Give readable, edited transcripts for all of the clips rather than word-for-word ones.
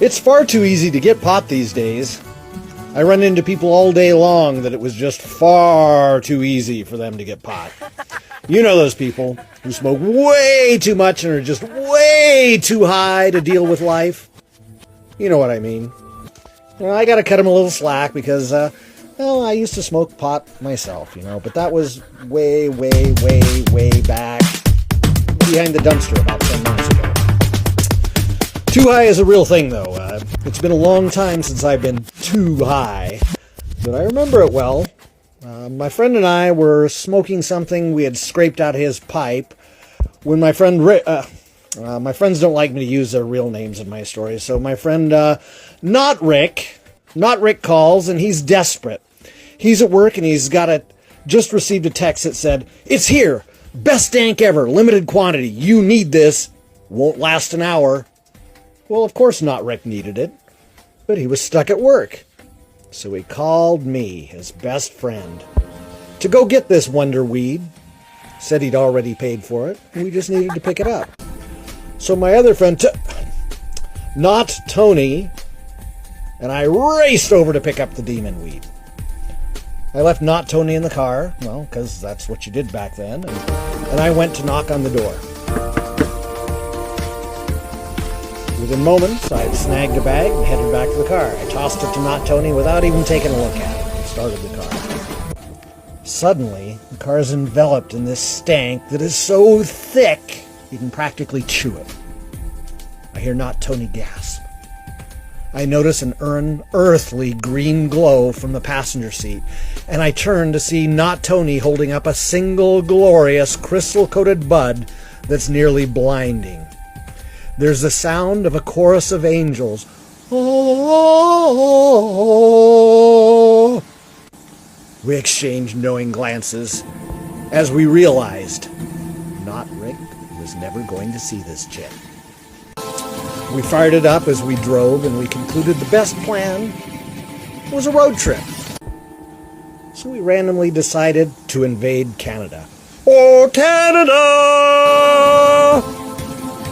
It's far too easy to get pot these days. I run into people all day long that it was just far too easy for them to get pot. You know those people who smoke way too much and are just way too high to deal with life. You know what I mean. Well, I gotta cut them a little slack because, well, I used to smoke pot myself, you know, but that was way, way, way, way back behind the dumpster about 10 months ago. Too high is a real thing, though. It's been a long time since I've been too high, but I remember it well. My friend and I were smoking something we had scraped out of his pipe when my friend my friends don't like me to use their real names in my stories, so my friend Not Rick calls, and he's desperate. He's at work, and he's just received a text that said, "It's here! Best dank ever! Limited quantity! You need this! Won't last an hour!" Well, of course Not Rick needed it, but he was stuck at work. So he called me, his best friend, to go get this wonder weed. Said he'd already paid for it, and we just needed to pick it up. So my other friend, not Tony, and I raced over to pick up the demon weed. I left Not Tony in the car, well, because that's what you did back then, and I went to knock on the door. Within moments, I had snagged a bag and headed back to the car. I tossed it to Not Tony without even taking a look at it and started the car. Suddenly, the car is enveloped in this stank that is so thick you can practically chew it. I hear Not Tony gasp. I notice an unearthly green glow from the passenger seat, and I turn to see Not Tony holding up a single glorious crystal-coated bud that's nearly blinding. There's the sound of a chorus of angels. Oh. We exchanged knowing glances as we realized Not Rick was never going to see this chick. We fired it up as we drove, and we concluded the best plan was a road trip. So we randomly decided to invade Canada. Oh, Canada!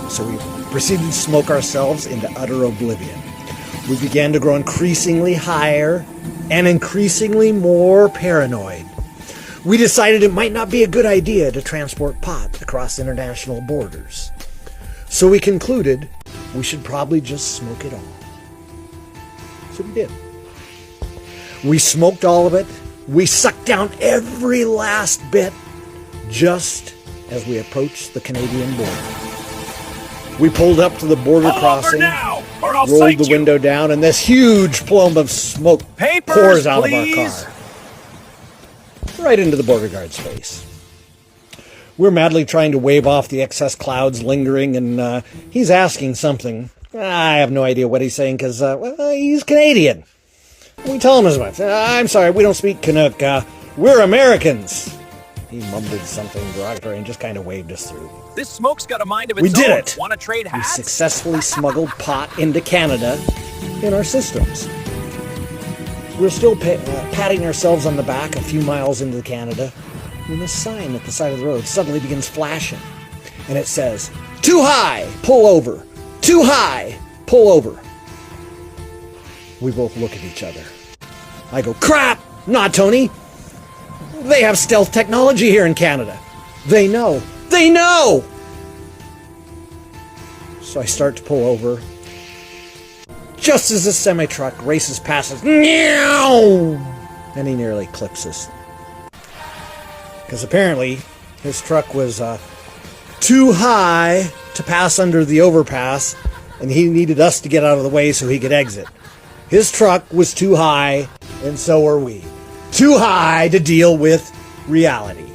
So we proceeded to smoke ourselves into utter oblivion. We began to grow increasingly higher and increasingly more paranoid. We decided it might not be a good idea to transport pot across international borders. So we concluded we should probably just smoke it all. So we did. We smoked all of it. We sucked down every last bit just as we approached the Canadian border. We pulled up to the border crossing, rolled the window down, and this huge plume of smoke pours out of our car. Right into the border guard's face. We're madly trying to wave off the excess clouds lingering, and he's asking something. I have no idea what he's saying because, well, he's Canadian. We tell him as much. I'm sorry, we don't speak Canuck. We're Americans. He mumbled something derogatory and just kind of waved us through. This smoke's got a mind of its own. We did it! Want to trade hats? We successfully smuggled pot into Canada in our systems. We're still patting ourselves on the back a few miles into Canada when the sign at the side of the road suddenly begins flashing. And it says, "Too high, pull over. Too high, pull over." We both look at each other. I go, "Crap! Not Tony! They have stealth technology here in Canada. They know. They know!" So I start to pull over. Just as the semi-truck races past us, meow, and he nearly clips us. Because apparently his truck was too high to pass under the overpass, and he needed us to get out of the way so he could exit. His truck was too high, and so are we. Too high to deal with reality.